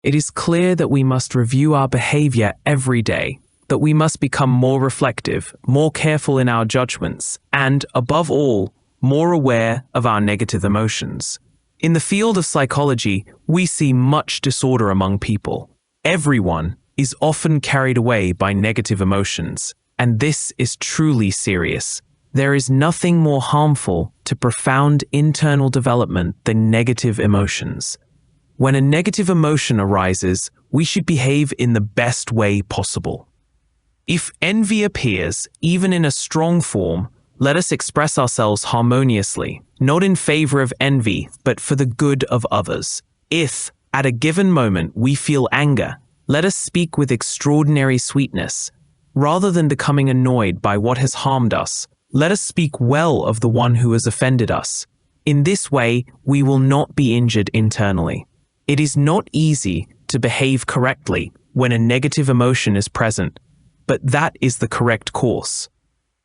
It is clear that we must review our behavior every day, that we must become more reflective, more careful in our judgments, and, above all, more aware of our negative emotions. In the field of psychology, we see much disorder among people. Everyone is often carried away by negative emotions, and this is truly serious. There is nothing more harmful to profound internal development than negative emotions. When a negative emotion arises, we should behave in the best way possible. If envy appears, even in a strong form, let us express ourselves harmoniously, not in favor of envy, but for the good of others. If, at a given moment, we feel anger, let us speak with extraordinary sweetness. Rather than becoming annoyed by what has harmed us, let us speak well of the one who has offended us. In this way, we will not be injured internally. It is not easy to behave correctly when a negative emotion is present, but that is the correct course.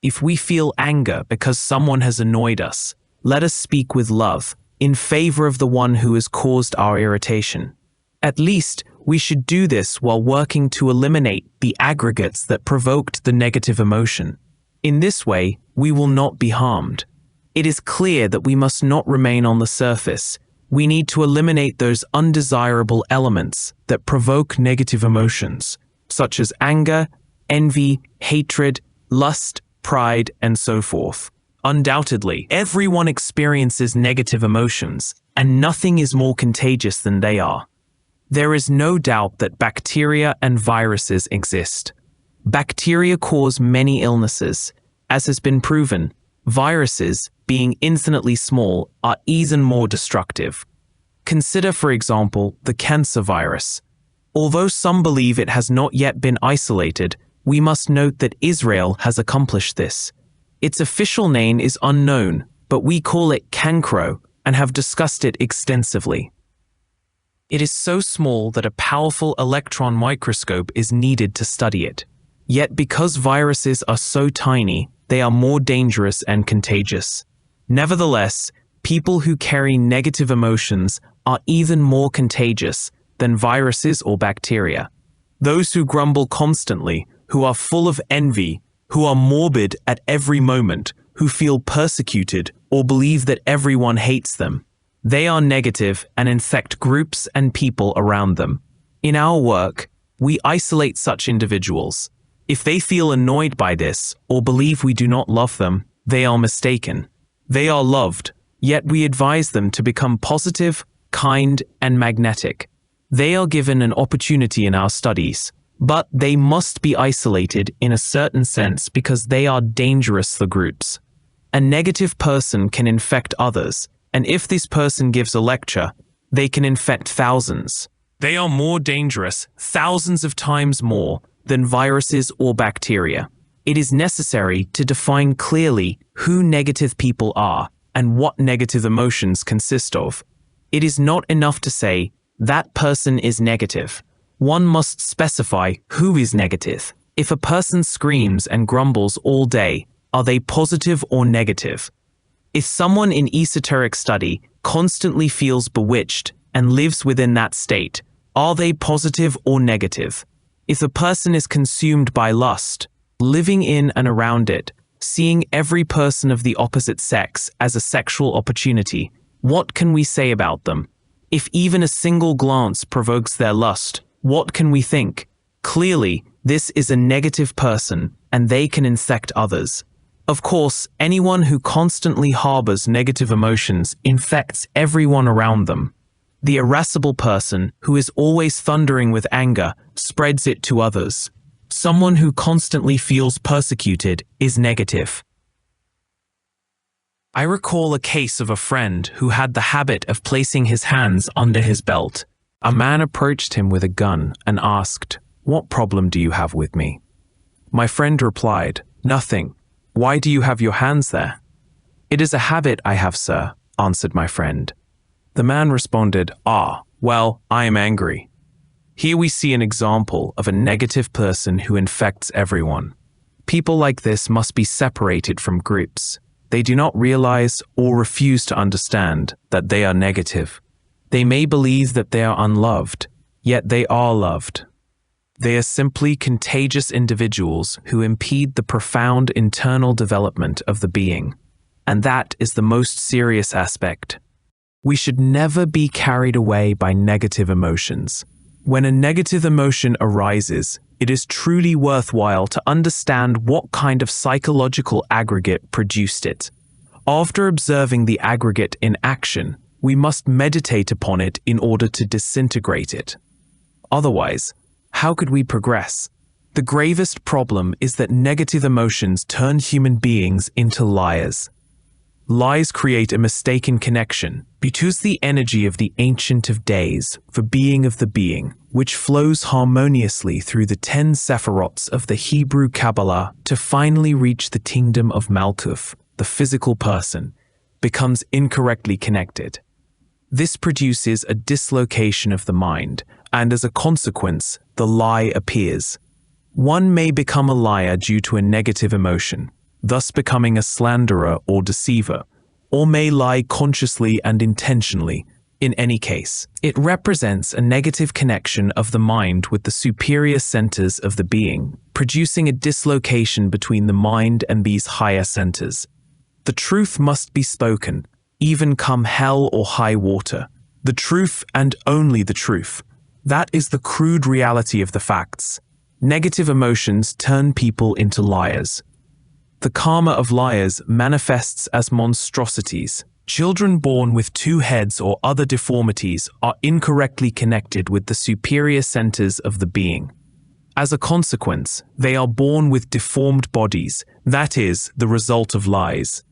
If we feel anger because someone has annoyed us, let us speak with love, in favor of the one who has caused our irritation. At least, we should do this while working to eliminate the aggregates that provoked the negative emotion. In this way, we will not be harmed. It is clear that we must not remain on the surface. We need to eliminate those undesirable elements that provoke negative emotions, such as anger, envy, hatred, lust, pride, and so forth. Undoubtedly, everyone experiences negative emotions, and nothing is more contagious than they are. There is no doubt that bacteria and viruses exist. Bacteria cause many illnesses. As has been proven, viruses, being infinitely small, are even more destructive. Consider, for example, the cancer virus. Although some believe it has not yet been isolated, we must note that Israel has accomplished this. Its official name is unknown, but we call it cancro and have discussed it extensively. It is so small that a powerful electron microscope is needed to study it. Yet because viruses are so tiny, they are more dangerous and contagious. Nevertheless, people who carry negative emotions are even more contagious than viruses or bacteria. Those who grumble constantly, who are full of envy, who are morbid at every moment, who feel persecuted or believe that everyone hates them. They are negative and infect groups and people around them. In our work, we isolate such individuals. If they feel annoyed by this or believe we do not love them, they are mistaken. They are loved, yet we advise them to become positive, kind, and magnetic. They are given an opportunity in our studies, but they must be isolated in a certain sense because they are dangerous for groups. A negative person can infect others, and if this person gives a lecture, they can infect thousands. They are more dangerous, thousands of times more, than viruses or bacteria. It is necessary to define clearly who negative people are and what negative emotions consist of. It is not enough to say, that person is negative. One must specify who is negative. If a person screams and grumbles all day, are they positive or negative? If someone in esoteric study constantly feels bewitched and lives within that state, are they positive or negative? If a person is consumed by lust, living in and around it, seeing every person of the opposite sex as a sexual opportunity, what can we say about them? If even a single glance provokes their lust, what can we think? Clearly, this is a negative person, and they can infect others. Of course, anyone who constantly harbors negative emotions infects everyone around them. The irascible person, who is always thundering with anger, spreads it to others. Someone who constantly feels persecuted is negative. I recall a case of a friend who had the habit of placing his hands under his belt. A man approached him with a gun and asked, "What problem do you have with me?" My friend replied, "Nothing. Why do you have your hands there?" "It is a habit I have, sir," answered my friend. The man responded, "Well, I am angry." Here we see an example of a negative person who infects everyone. People like this must be separated from groups. They do not realize or refuse to understand that they are negative. They may believe that they are unloved, Yet they are loved. They are simply contagious individuals who impede the profound internal development of the being, and that is the most serious aspect. We should never be carried away by negative emotions. When a negative emotion arises, it is truly worthwhile to understand what kind of psychological aggregate produced it. After observing the aggregate in action, we must meditate upon it in order to disintegrate it. Otherwise, how could we progress? The gravest problem is that negative emotions turn human beings into liars. Lies create a mistaken connection between the energy of the Ancient of Days for being of the being, which flows harmoniously through the 10 sephirots of the Hebrew Kabbalah to finally reach the kingdom of Malkuth, the physical person, becomes incorrectly connected. This produces a dislocation of the mind, and as a consequence, the lie appears. One may become a liar due to a negative emotion, thus becoming a slanderer or deceiver, or may lie consciously and intentionally. In any case, it represents a negative connection of the mind with the superior centers of the being, producing a dislocation between the mind and these higher centers. The truth must be spoken, even come hell or high water. The truth and only the truth. That is the crude reality of the facts. Negative emotions turn people into liars. The karma of liars manifests as monstrosities. Children born with 2 heads or other deformities are incorrectly connected with the superior centers of the being. As a consequence, they are born with deformed bodies. That is the result of lies.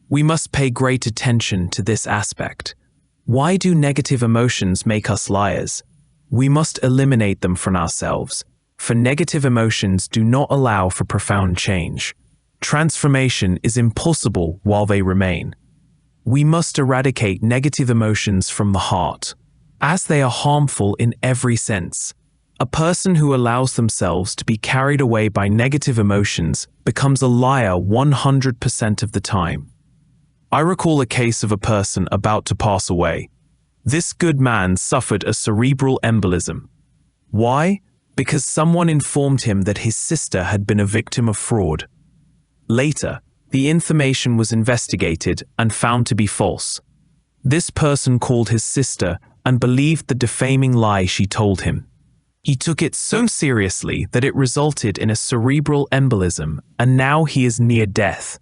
We must pay great attention to this aspect. Why do negative emotions make us liars? We must eliminate them from ourselves, for negative emotions do not allow for profound change. Transformation is impossible while they remain. We must eradicate negative emotions from the heart, as they are harmful in every sense. A person who allows themselves to be carried away by negative emotions becomes a liar 100% of the time. I recall a case of a person about to pass away. This good man suffered a cerebral embolism. Why? Because someone informed him that his sister had been a victim of fraud. Later, the information was investigated and found to be false. This person called his sister and believed the defaming lie she told him. He took it so seriously that it resulted in a cerebral embolism, and now he is near death.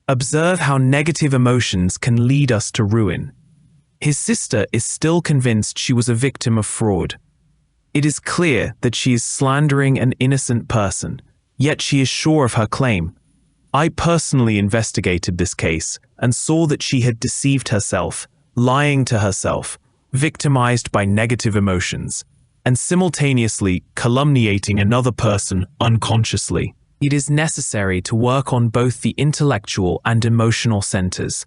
Observe how negative emotions can lead us to ruin. His sister is still convinced she was a victim of fraud. It is clear that she is slandering an innocent person, yet she is sure of her claim. I personally investigated this case and saw that she had deceived herself, lying to herself, victimized by negative emotions, and simultaneously calumniating another person unconsciously. It is necessary to work on both the intellectual and emotional centers.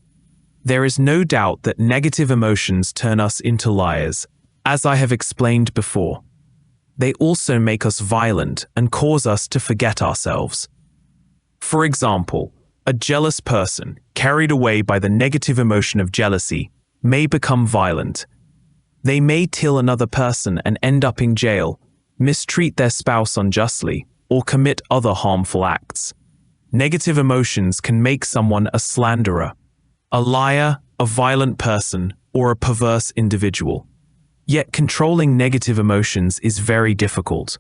There is no doubt that negative emotions turn us into liars, as I have explained before. They also make us violent and cause us to forget ourselves. For example, a jealous person, carried away by the negative emotion of jealousy, may become violent. They may kill another person and end up in jail, mistreat their spouse unjustly, or commit other harmful acts. Negative emotions can make someone a slanderer, a liar, a violent person, or a perverse individual. Yet controlling negative emotions is very difficult.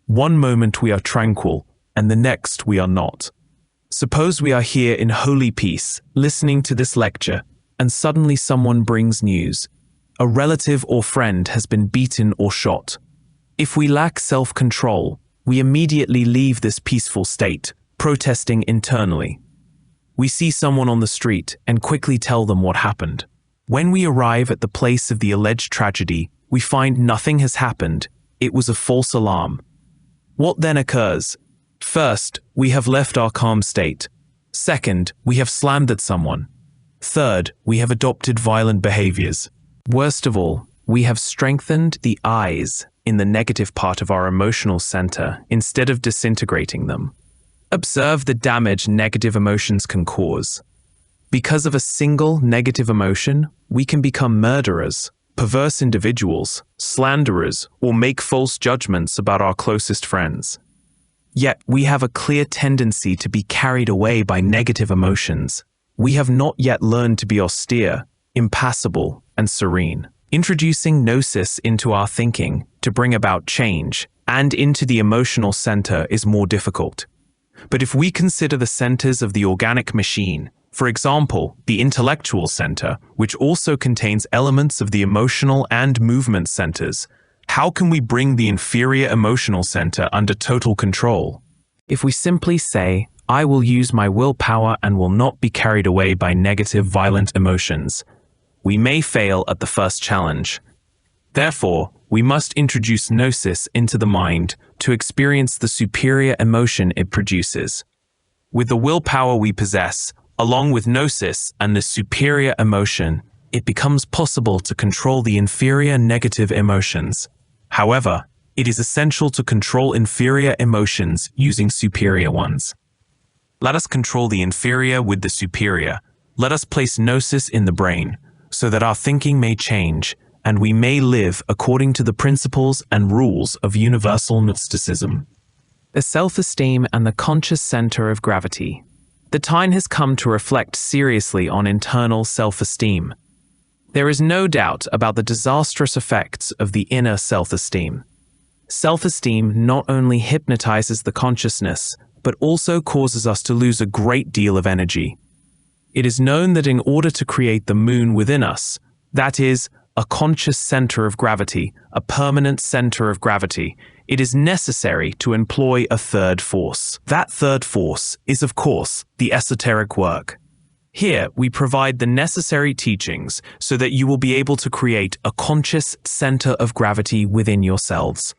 One moment we are tranquil, and the next we are not. Suppose we are here in holy peace, listening to this lecture, and suddenly someone brings news. A relative or friend has been beaten or shot. If we lack self-control, we immediately leave this peaceful state, protesting internally. We see someone on the street and quickly tell them what happened. When we arrive at the place of the alleged tragedy, we find nothing has happened. It was a false alarm. What then occurs? First, we have left our calm state. Second, we have slandered someone. Third, we have adopted violent behaviors. Worst of all, we have strengthened the eyes in the negative part of our emotional center instead of disintegrating them. Observe the damage negative emotions can cause. Because of a single negative emotion, we can become murderers, perverse individuals, slanderers, or make false judgments about our closest friends. Yet we have a clear tendency to be carried away by negative emotions. We have not yet learned to be austere, impassible, and serene. Introducing gnosis into our thinking to bring about change and into the emotional center is more difficult. But if we consider the centers of the organic machine, for example, the intellectual center, which also contains elements of the emotional and movement centers, how can we bring the inferior emotional center under total control? If we simply say, I will use my willpower and will not be carried away by negative, violent emotions, we may fail at the first challenge. Therefore, we must introduce gnosis into the mind to experience the superior emotion it produces. With the willpower we possess, along with gnosis and the superior emotion, it becomes possible to control the inferior negative emotions. However, it is essential to control inferior emotions using superior ones. Let us control the inferior with the superior. Let us place gnosis in the brain, so that our thinking may change, and we may live according to the principles and rules of universal Gnosticism. The self-esteem and the conscious center of gravity. The time has come to reflect seriously on internal self-esteem. There is no doubt about the disastrous effects of the inner self-esteem. Self-esteem not only hypnotizes the consciousness, but also causes us to lose a great deal of energy. It is known that in order to create the moon within us, that is, a conscious center of gravity, a permanent center of gravity, it is necessary to employ a third force. That third force is, of course, the esoteric work. Here, we provide the necessary teachings so that you will be able to create a conscious center of gravity within yourselves.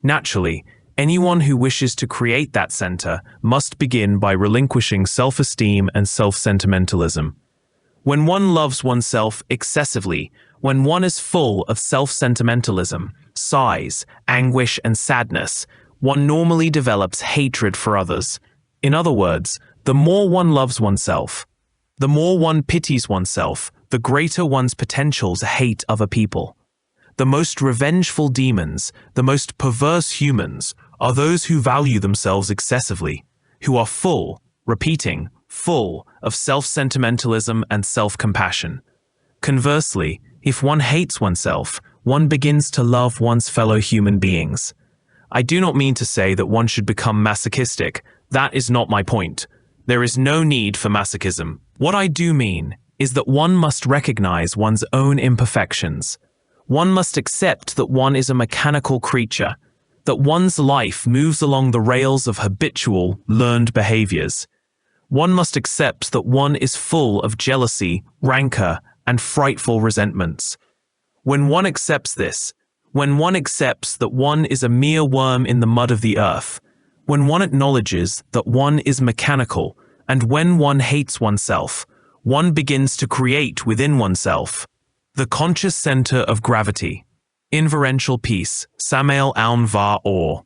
Naturally, anyone who wishes to create that center must begin by relinquishing self-esteem and self-sentimentalism. When one loves oneself excessively, when one is full of self-sentimentalism, sighs, anguish, and sadness, one normally develops hatred for others. In other words, the more one loves oneself, the more one pities oneself, the greater one's potential to hate other people. The most revengeful demons, the most perverse humans, are those who value themselves excessively, who are full of self-sentimentalism and self-compassion. Conversely, if one hates oneself, one begins to love one's fellow human beings. I do not mean to say that one should become masochistic. That is not my point. There is no need for masochism. What I do mean is that one must recognize one's own imperfections. One must accept that one is a mechanical creature, that one's life moves along the rails of habitual, learned behaviors. One must accept that one is full of jealousy, rancor, and frightful resentments. When one accepts this, when one accepts that one is a mere worm in the mud of the earth, when one acknowledges that one is mechanical, and when one hates oneself, one begins to create within oneself the conscious center of gravity. Inferential peace, Samael Weor.